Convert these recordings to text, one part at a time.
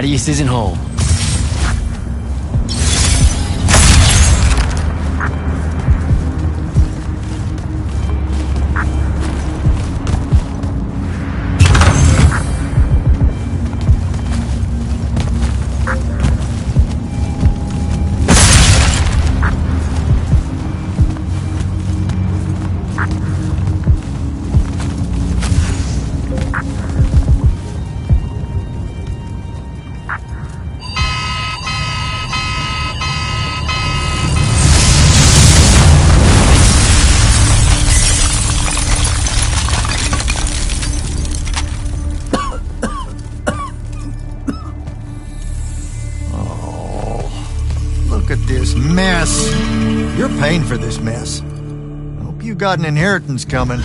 Claudius isn't home. Look at this mess. You're paying for this mess. I hope you got an inheritance coming.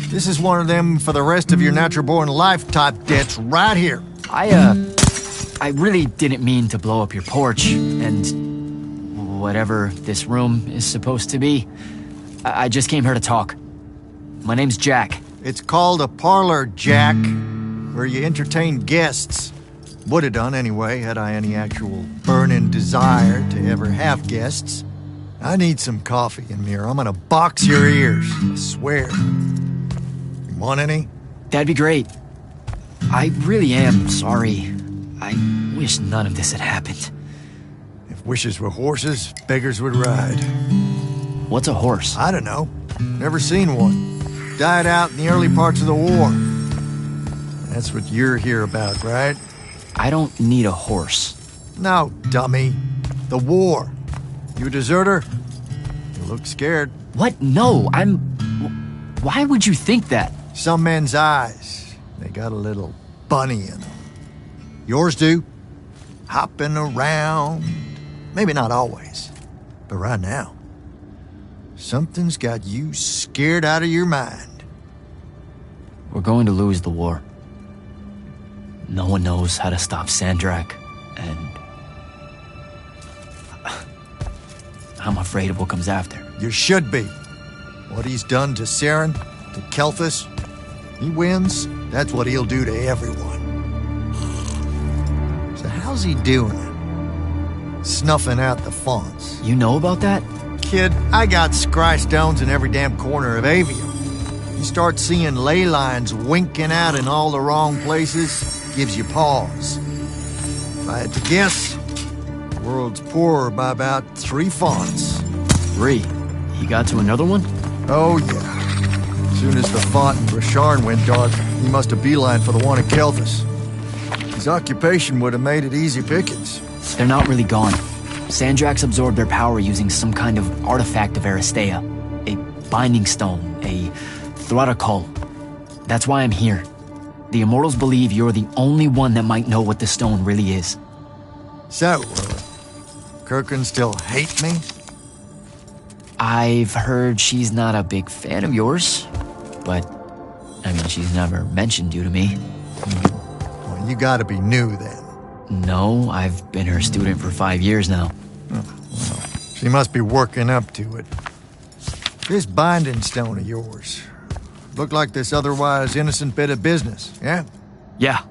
This is one of them for the rest of your natural-born life type debts right here. I really didn't mean to blow up your porch, and whatever this room is supposed to be. I just came here to talk. My name's Jack. It's called a parlor, Jack, where you entertain guests. Would have done anyway, had I any actual burning desire to ever have guests. I need some coffee in here. I'm gonna box your ears, I swear. You want any? That'd be great. I really am sorry. I wish none of this had happened. If wishes were horses, beggars would ride. What's a horse? I don't know. Never seen one. Died out in the early parts of the war. That's what you're here about, right? I don't need a horse. No, dummy. The war. You a deserter? You look scared. What? No, Why would you think that? Some men's eyes, they got a little bunny in them. Yours do. Hopping around. Maybe not always, but right now. Something's got you scared out of your mind. We're going to lose the war. No one knows how to stop Sandrak, and I'm afraid of what comes after. You should be. What he's done to Saren, to Kelthus, he wins, that's what he'll do to everyone. So how's he doing it? Snuffing out the fonts. You know about that? Kid, I got scry stones in every damn corner of Aveum. You start seeing ley lines winking out in all the wrong places, gives you pause. If I had to guess, the world's poorer by about 3 fonts. 3? He got to another one? Oh, yeah. As soon as the font in Rasharn went dark, he must have beelined for the one at Kelthus. His occupation would have made it easy pickings. They're not really gone. Sandrax absorbed their power using some kind of artifact of Aristea. A binding stone, a Thrutakul. That's why I'm here. The Immortals believe you're the only one that might know what the stone really is. So, Kirkin still hate me? I've heard she's not a big fan of yours, but, I mean, she's never mentioned you to me. Well, you gotta be new then. No, I've been her student for 5 years now. Oh, well, she must be working up to it. This binding stone of yours, looked like this otherwise innocent bit of business, yeah? Yeah.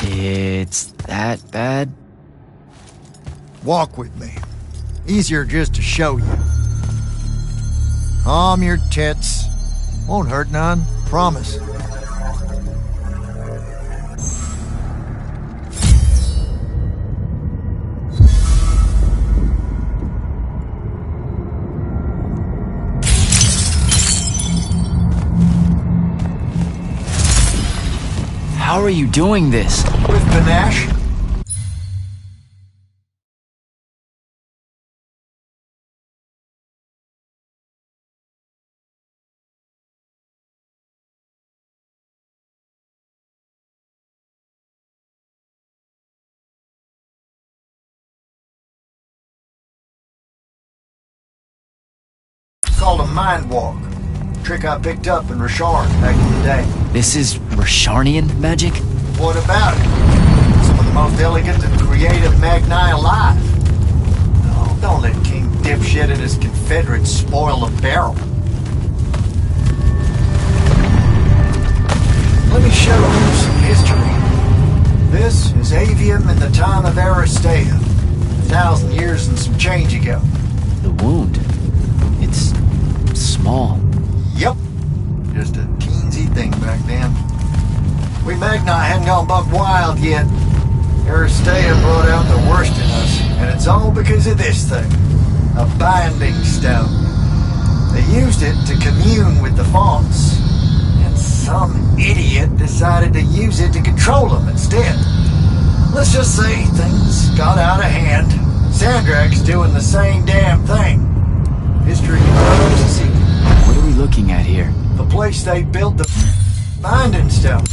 It's that bad? Walk with me. Easier just to show you. Calm your tits. Won't hurt none, promise. How are you doing this? With panache? It's called a mind walk. Trick I picked up in Rasharn back in the day. This is Rasharnian magic? What about it? Some of the most elegant and creative Magni alive. No, don't let King Dipshit and his Confederates spoil the barrel. Let me show you some history. This is Aveum in the time of Aristea. 1,000 years and some change ago. The wound. It's small. Yep. Just a teensy thing back then. We Magni hadn't gone buck wild yet. Aristea brought out the worst in us, and it's all because of this thing. A binding stone. They used it to commune with the fonts, and some idiot decided to use it to control them instead. Let's just say things got out of hand. Sandrak's doing the same damn thing. History knows the secret. What are we looking at here? The place they built the binding stone.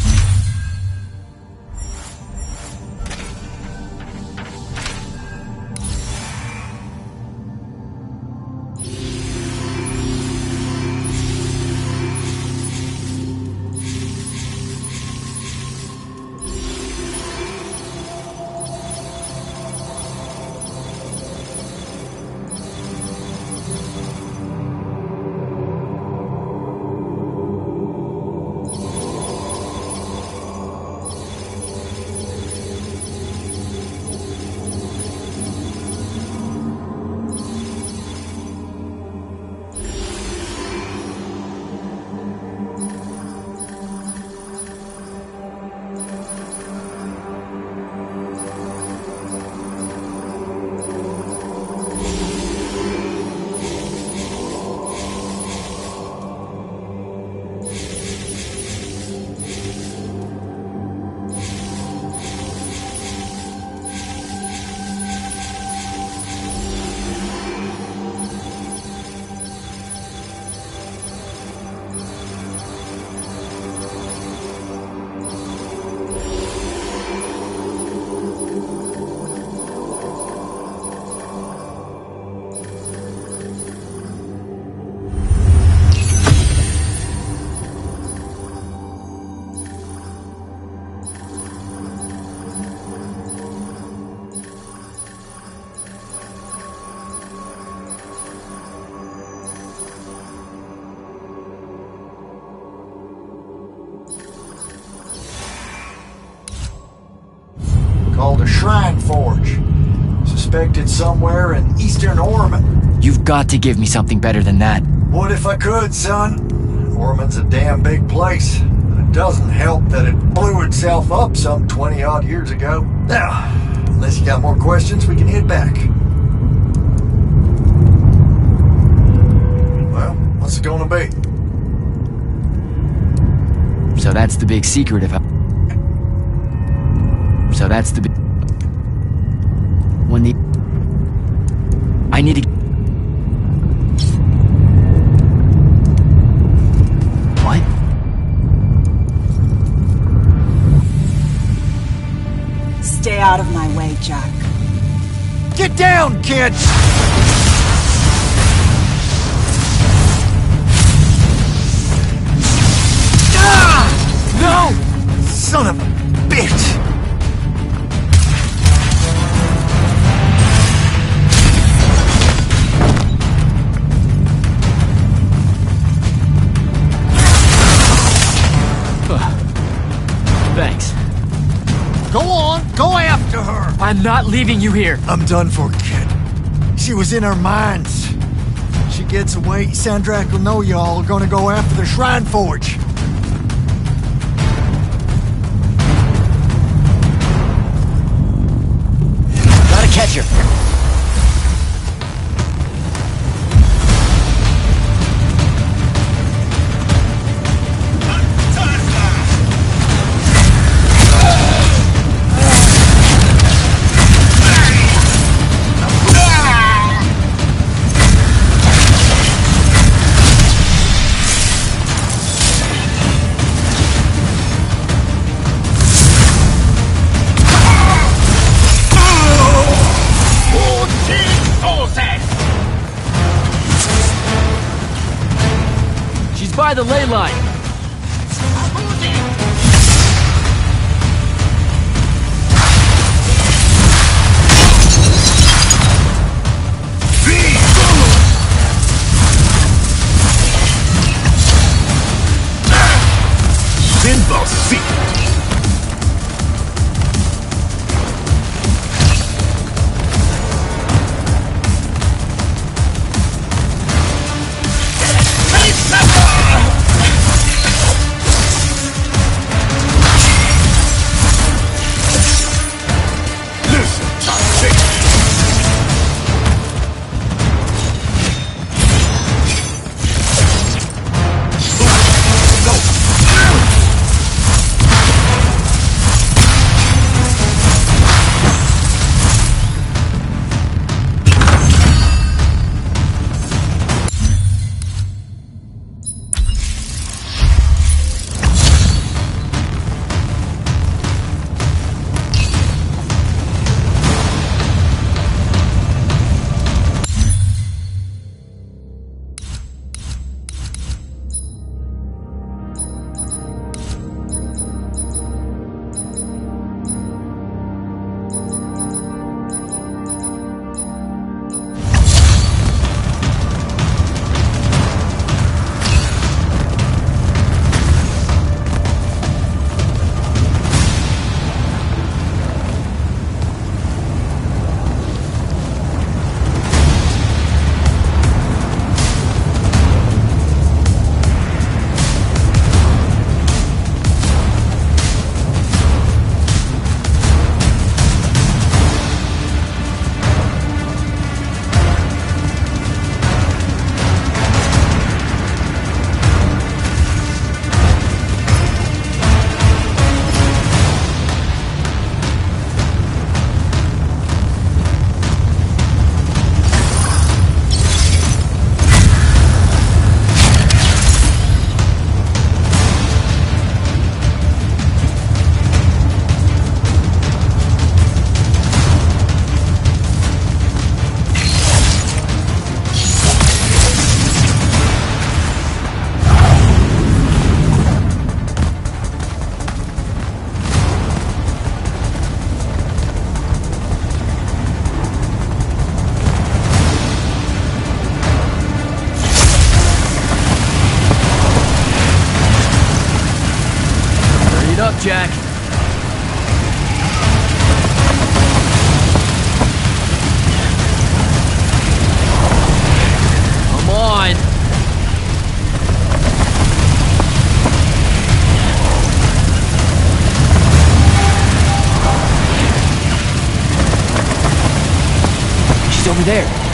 Called a Shrine Forge. Suspected somewhere in eastern Orman. You've got to give me something better than that. What if I could, son? Orman's a damn big place. It doesn't help that it blew itself up some 20-odd years ago. Now, unless you got more questions, we can head back. Well, what's it gonna be? So that's the big secret of how... So that's the big... When the... I need to... What? Stay out of my way, Jack. Get down, kid! Ah! No! Son of a bitch! Thanks. Go on, go after her! I'm not leaving you here. I'm done for, kid. She was in our minds. She gets away, Sandrak will know y'all are gonna go after the Shrine Forge. Gotta catch her. By the ley line. He's over there.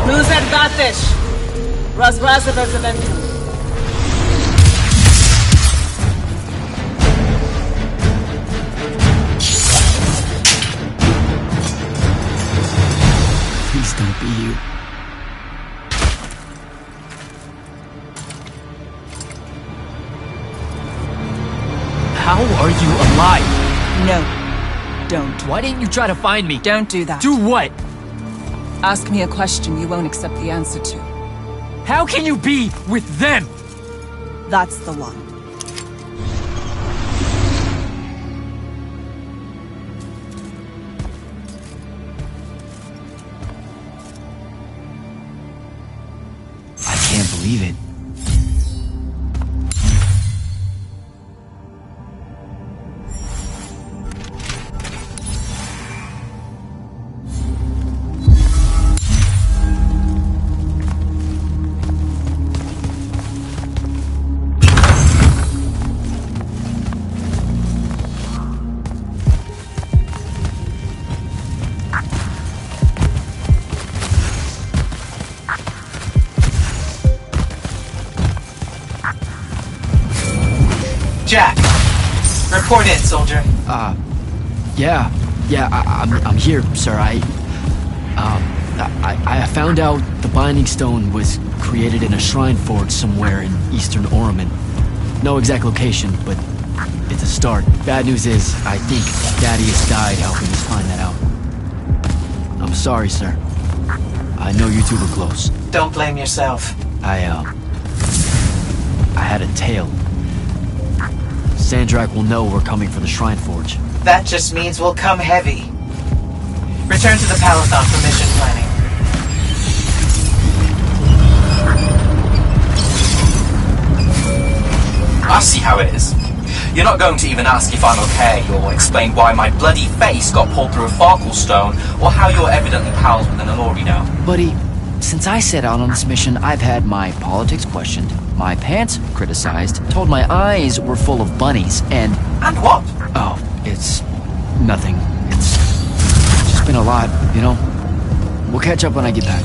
Datish. Razbrazaver's Eventum. Please don't be you. How are you alive? No. Don't. Why didn't you try to find me? Don't do that. Do what? Ask me a question you won't accept the answer to. How can you be with them? That's the line. I can't believe it. Jack, report in, soldier. I'm here, sir. I found out the Binding Stone was created in a shrine forge somewhere in eastern Oromon. No exact location, but it's a start. Bad news is, I think Daddy has died helping us find that out. I'm sorry, sir. I know you two were close. Don't blame yourself. I had a tail. Sandrak will know we're coming for the Shrine Forge. That just means we'll come heavy. Return to the Palathon for mission planning. I see how it is. You're not going to even ask if I'm okay, or explain why my bloody face got pulled through a Farkle stone, or how you're evidently pals with an Alori now. Buddy, since I set out on this mission, I've had my politics questioned, my pants criticized, told my eyes were full of bunnies, and... And what? Oh, it's... nothing. It's just been a lot, you know? We'll catch up when I get back.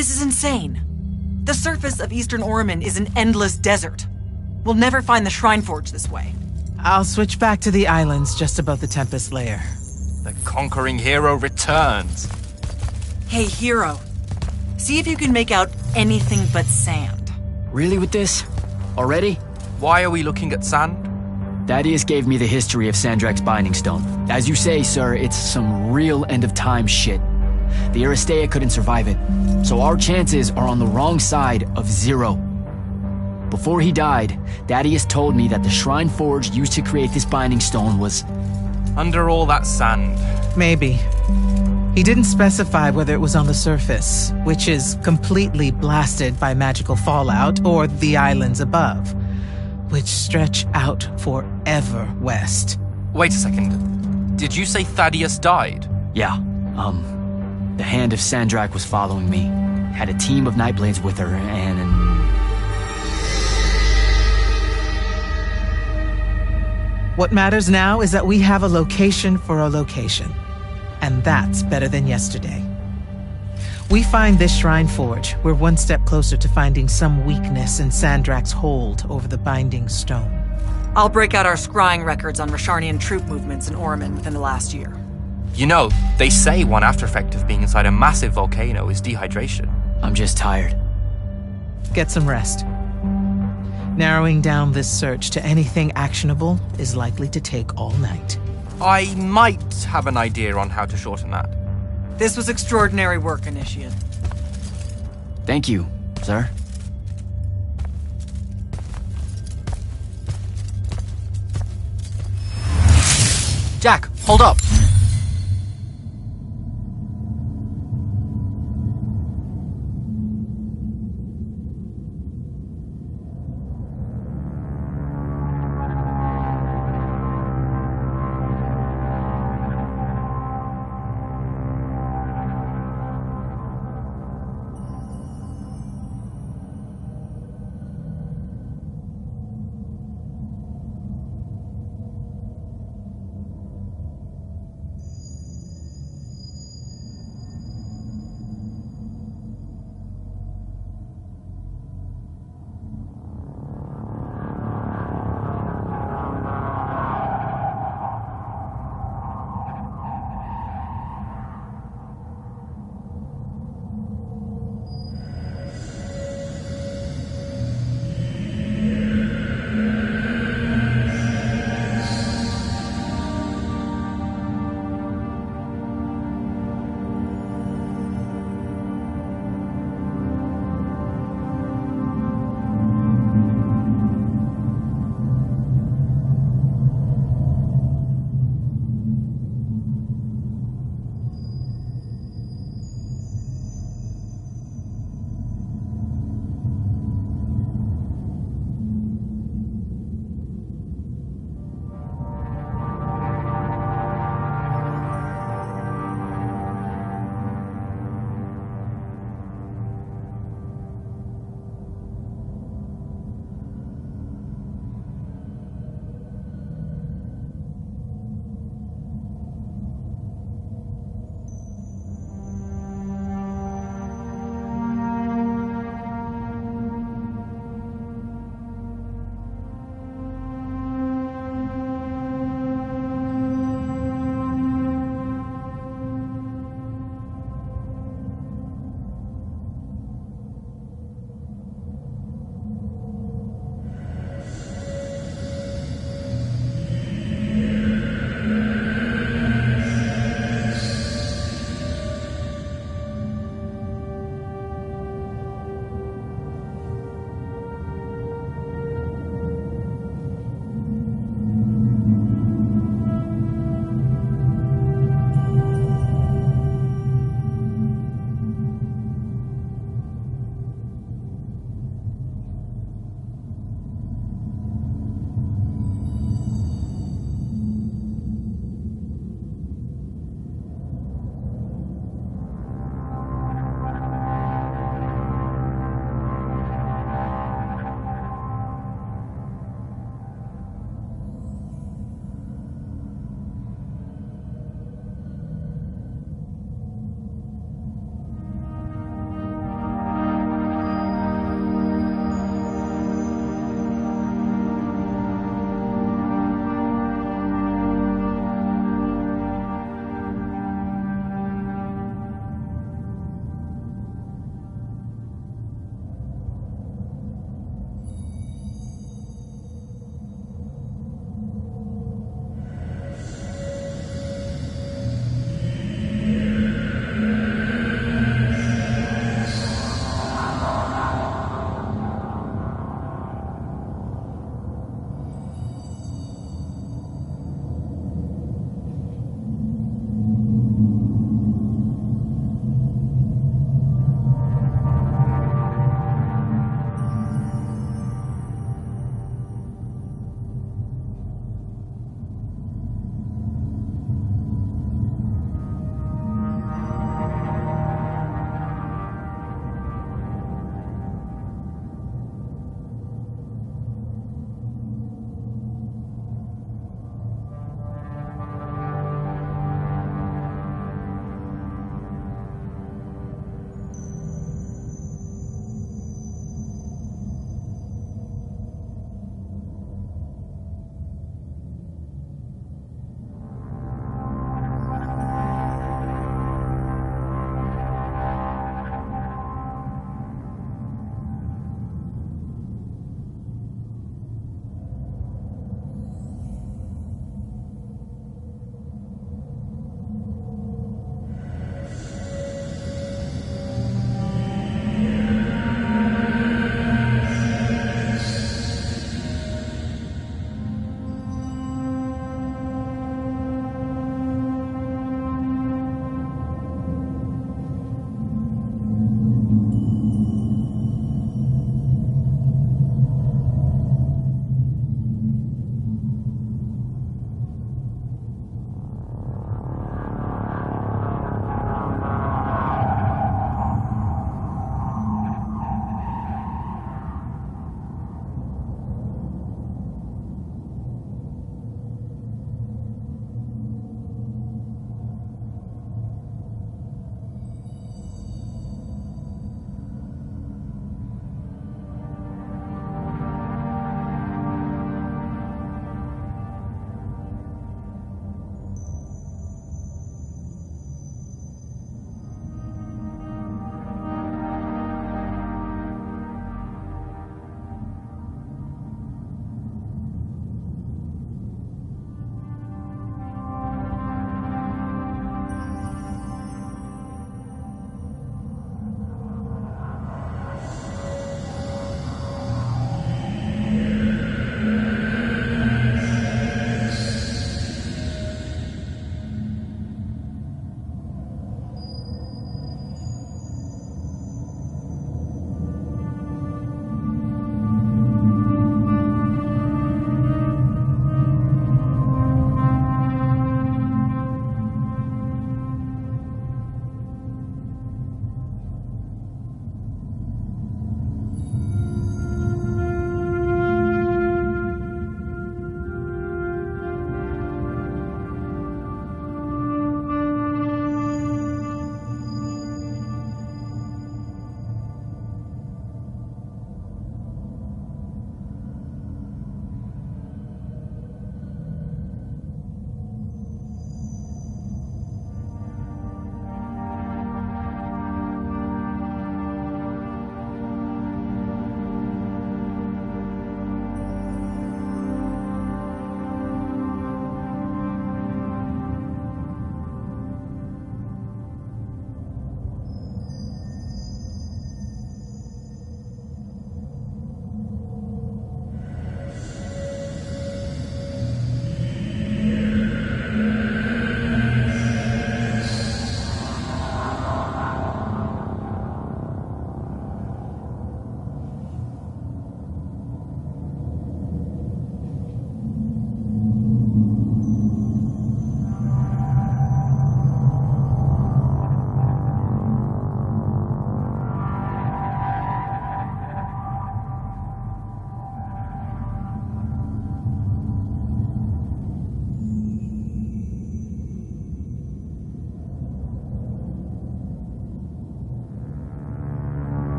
This is insane. The surface of Eastern Orman is an endless desert. We'll never find the Shrine Forge this way. I'll switch back to the islands just above the Tempest Lair. The conquering hero returns. Hey, Hero. See if you can make out anything but sand. Really with this? Already? Why are we looking at sand? Thaddeus gave me the history of Sandrak's Binding Stone. As you say, sir, it's some real end-of-time shit. The Aristea couldn't survive it, so our chances are on the wrong side of 0. Before he died, Thaddeus told me that the Shrine Forge used to create this Binding Stone was... Under all that sand. Maybe. He didn't specify whether it was on the surface, which is completely blasted by magical fallout, or the islands above, which stretch out forever west. Wait a second. Did you say Thaddeus died? Yeah, the Hand of Sandrak was following me. Had a team of Nightblades with her, and... What matters now is that we have a location for a location. And that's better than yesterday. We find this Shrine Forge, we're one step closer to finding some weakness in Sandrak's hold over the Binding Stone. I'll break out our scrying records on Rasharnian troop movements in Orman within the last year. You know, they say one after effect of being inside a massive volcano is dehydration. I'm just tired. Get some rest. Narrowing down this search to anything actionable is likely to take all night. I might have an idea on how to shorten that. This was extraordinary work, Initiate. Thank you, sir. Jack, hold up!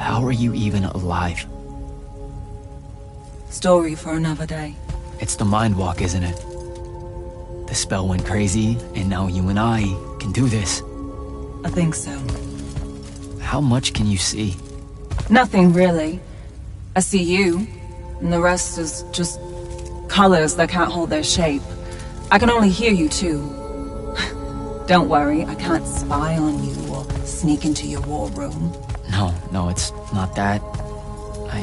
How are you even alive? Story for another day. It's the mind walk, isn't it? The spell went crazy, and now you and I can do this. I think so. How much can you see? Nothing really. I see you, and the rest is just colors that can't hold their shape. I can only hear you too. Don't worry, I can't spy on you or sneak into your war room. No, it's not that. I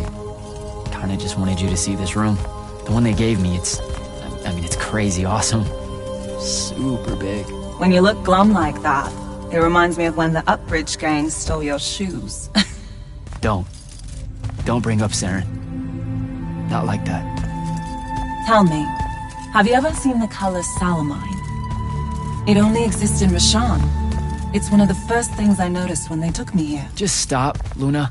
kinda just wanted you to see this room. The one they gave me, it's crazy awesome. Super big. When you look glum like that, it reminds me of when the Upbridge gang stole your shoes. Don't bring up Saren. Not like that. Tell me, have you ever seen the color Salamine? It only exists in Rashan. It's one of the first things I noticed when they took me here. Just stop, Luna.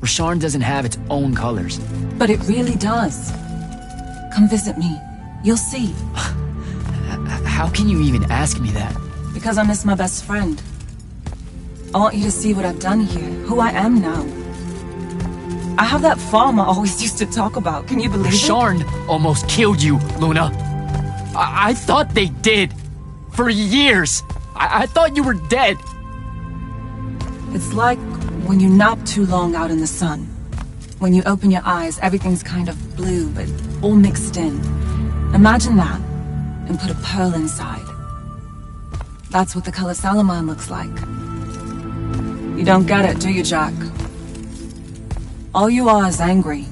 Rasharn doesn't have its own colors. But it really does. Come visit me. You'll see. How can you even ask me that? Because I miss my best friend. I want you to see what I've done here, who I am now. I have that farm I always used to talk about. Can you believe it? Rasharn almost killed you, Luna. I thought they did. For years. I thought you were dead. It's like when you nap too long out in the sun. When you open your eyes, everything's kind of blue, but all mixed in. Imagine that, and put a pearl inside. That's what the color Salamine looks like. You don't get it, do you, Jack? All you are is angry.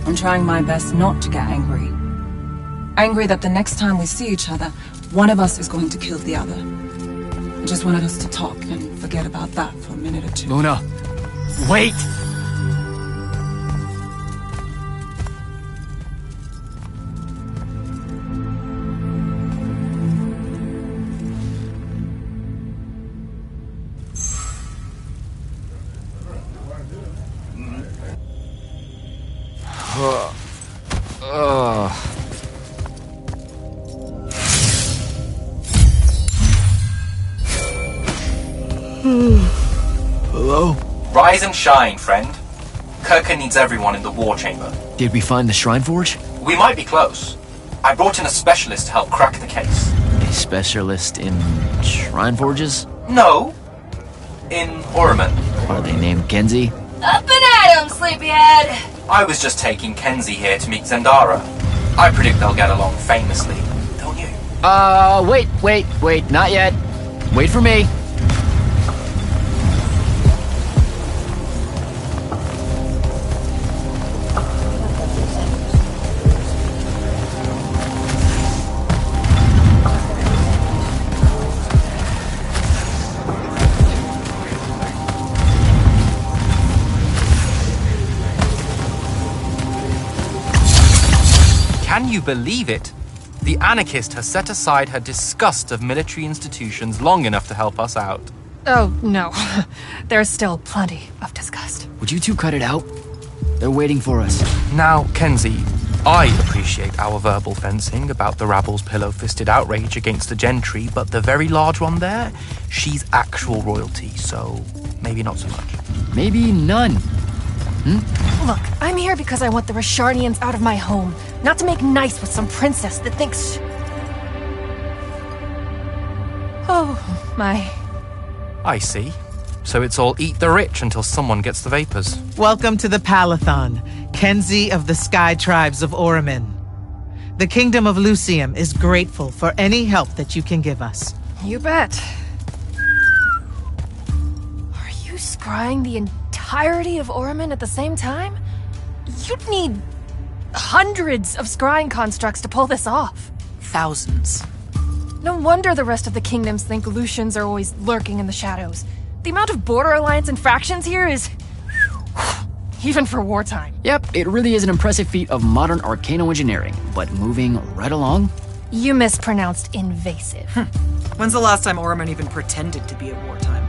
I'm trying my best not to get angry. Angry that the next time we see each other, one of us is going to kill the other. I just wanted us to talk and forget about that for a minute or two. Luna, wait! Hello? Rise and shine, friend. Kirka needs everyone in the war chamber. Did we find the Shrine Forge? We might be close. I brought in a specialist to help crack the case. A specialist in Shrine Forges? No. In Orman. Are they named Kenzie? Up and at 'em, sleepyhead! I was just taking Kenzie here to meet Zendara. I predict they'll get along famously, don't you? Wait, not yet. Wait for me. Can you believe it? The anarchist has set aside her disgust of military institutions long enough to help us out. Oh, no. There's still plenty of disgust. Would you two cut it out? They're waiting for us. Now, Kenzie, I appreciate our verbal fencing about the rabble's pillow-fisted outrage against the gentry, but the very large one there, she's actual royalty, so maybe not so much. Maybe none. Look, I'm here because I want the Rasharnians out of my home, not to make nice with some princess that thinks... Oh, my... I see. So it's all eat the rich until someone gets the vapors. Welcome to the Palathon, Kenzie of the Sky Tribes of Oramin. The Kingdom of Lucium is grateful for any help that you can give us. You bet. Are you scrying the entirety of Orman at the same time? You'd need hundreds of scrying constructs to pull this off. Thousands. No wonder the rest of the kingdoms think Lucians are always lurking in the shadows. The amount of border alliance and factions here is... even for wartime. Yep, it really is an impressive feat of modern arcano-engineering, but moving right along? You mispronounced invasive. When's the last time Orman even pretended to be at wartime?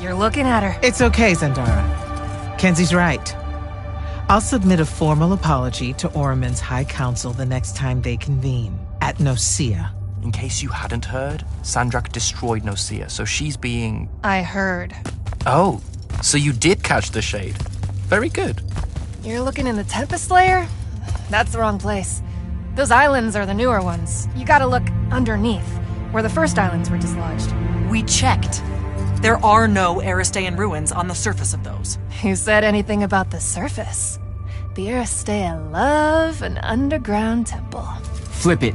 You're looking at her. It's okay, Zendara. Kenzie's right. I'll submit a formal apology to Orman's High Council the next time they convene, at Nosea. In case you hadn't heard, Sandrak destroyed Nosea, so she's being... I heard. Oh, so you did catch the shade. Very good. You're looking in the Tempest Layer? That's the wrong place. Those islands are the newer ones. You gotta look underneath, where the first islands were dislodged. We checked. There are no Aristean ruins on the surface of those. Who said anything about the surface? The Aristea love an underground temple. Flip it.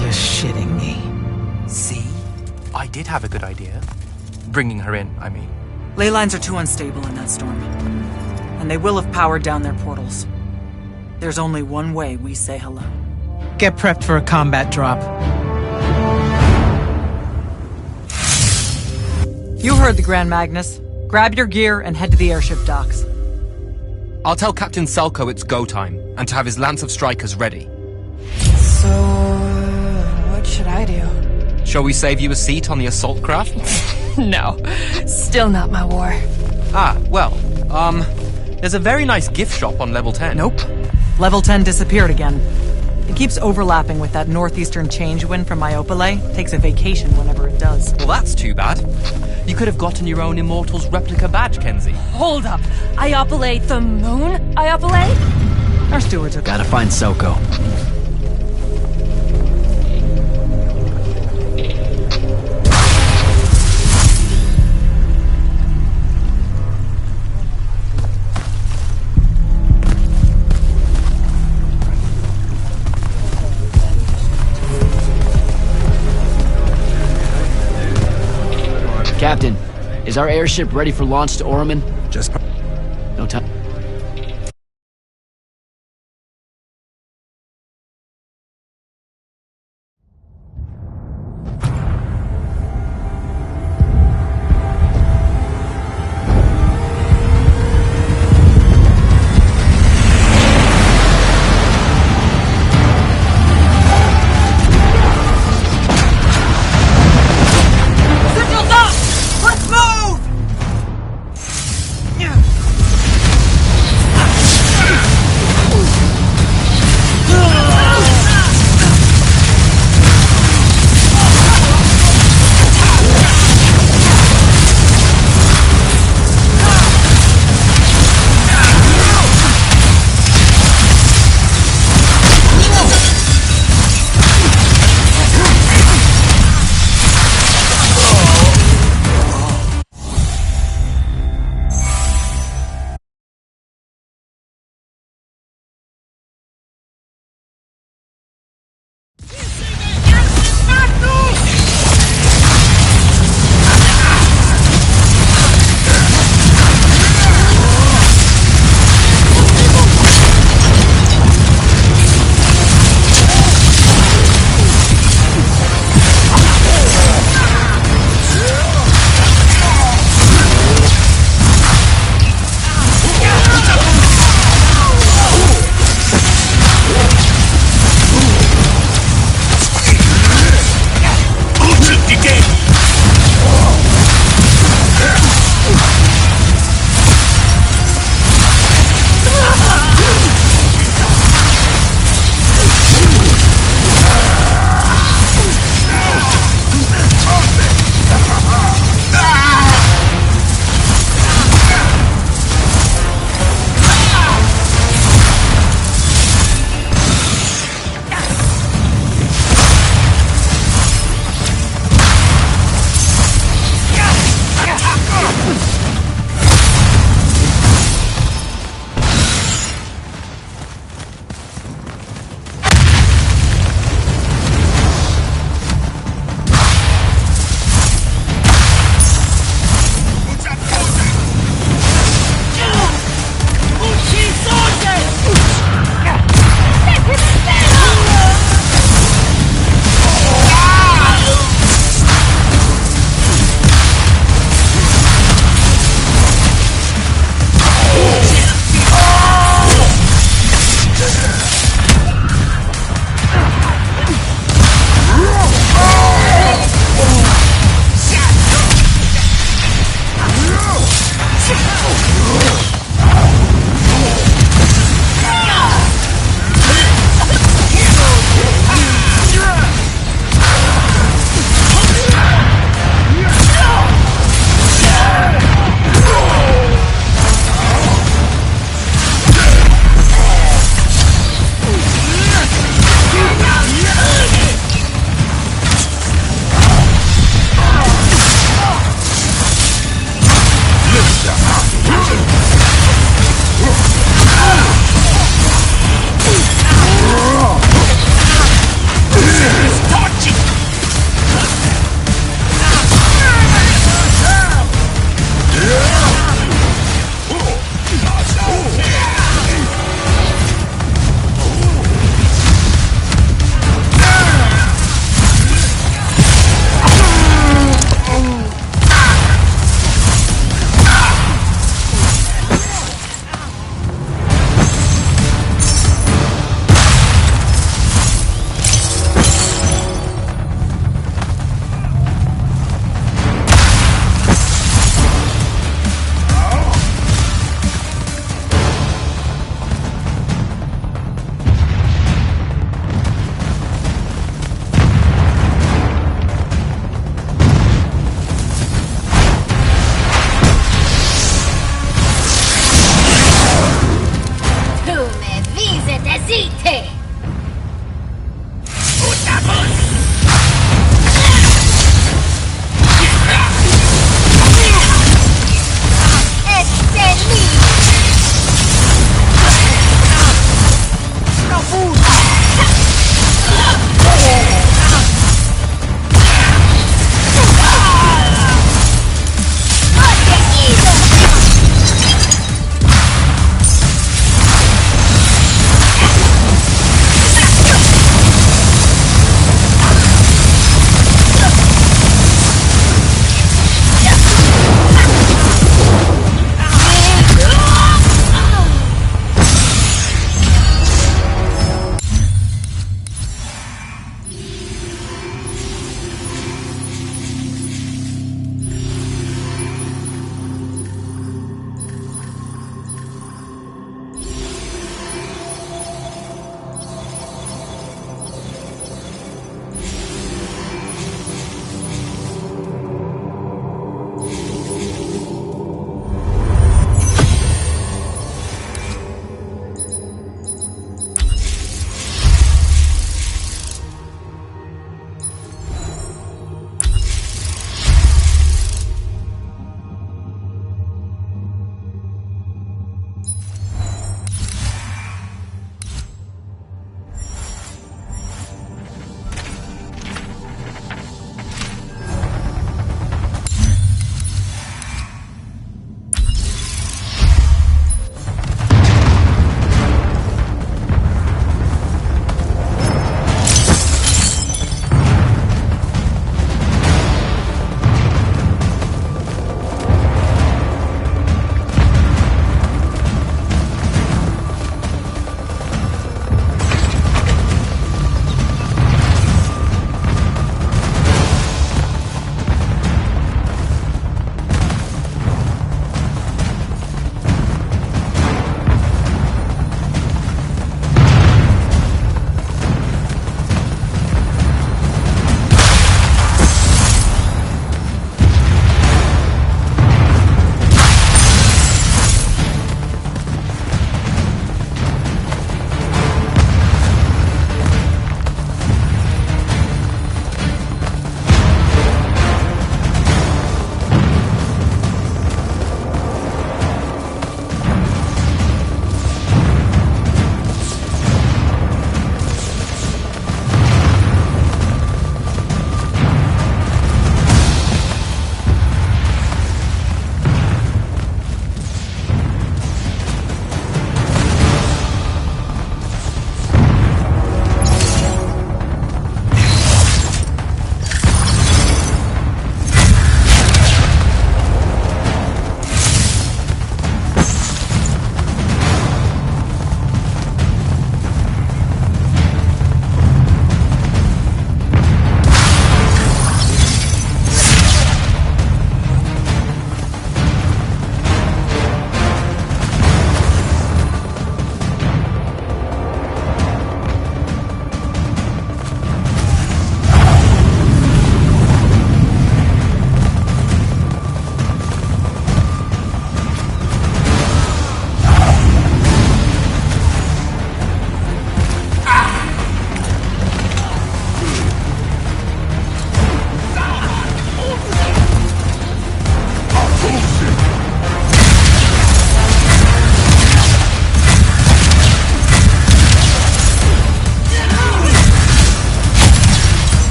You're shitting me. See? I did have a good idea. Bringing her in, I mean. Ley lines are too unstable in that storm. And they will have powered down their portals. There's only one way we say hello. Get prepped for a combat drop. You heard the Grand Magnus. Grab your gear and head to the airship docks. I'll tell Captain Selko it's go time, and to have his Lance of Strikers ready. So, what should I do? Shall we save you a seat on the assault craft? No, still not my war. Ah, well, there's a very nice gift shop on level 10. Nope. Level 10 disappeared again. It keeps overlapping with that northeastern change wind from Myopole. Takes a vacation whenever it does. Well, that's too bad. You could have gotten your own Immortals replica badge, Kenzie. Hold up. Iopole the moon? Iopole? Our stewards are... Gotta find Soko. Captain, is our airship ready for launch to Orman? Just... No time.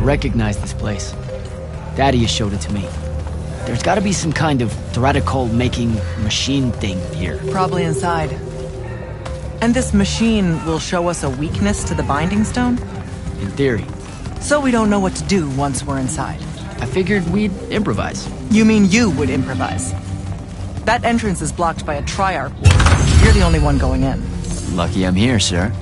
recognize this place. Thaddeus showed it to me. There's gotta be some kind of Theratocol-making machine thing here. Probably inside. And this machine will show us a weakness to the Binding Stone? In theory. So we don't know what to do once we're inside. I figured we'd improvise. You mean you would improvise? That entrance is blocked by a Triarch ward. You're the only one going in. Lucky I'm here, sir.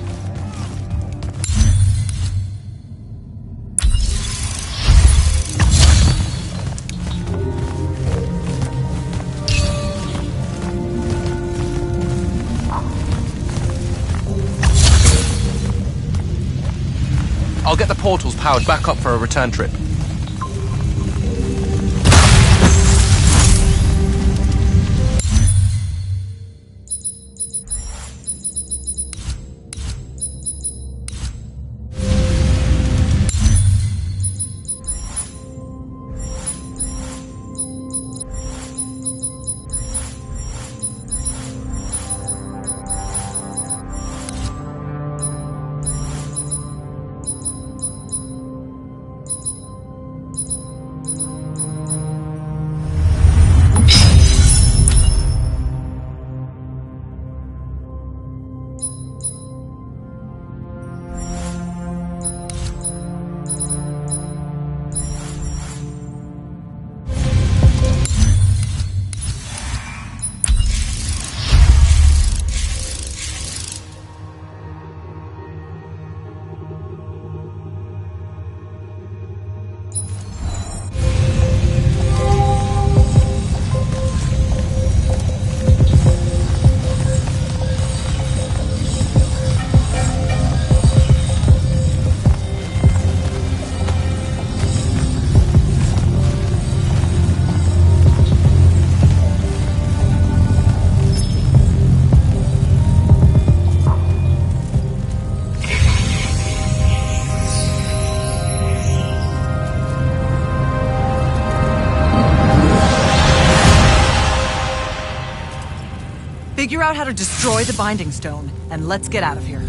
I'll get the portals powered back up for a return trip. Figure out how to destroy the Binding Stone, and let's get out of here.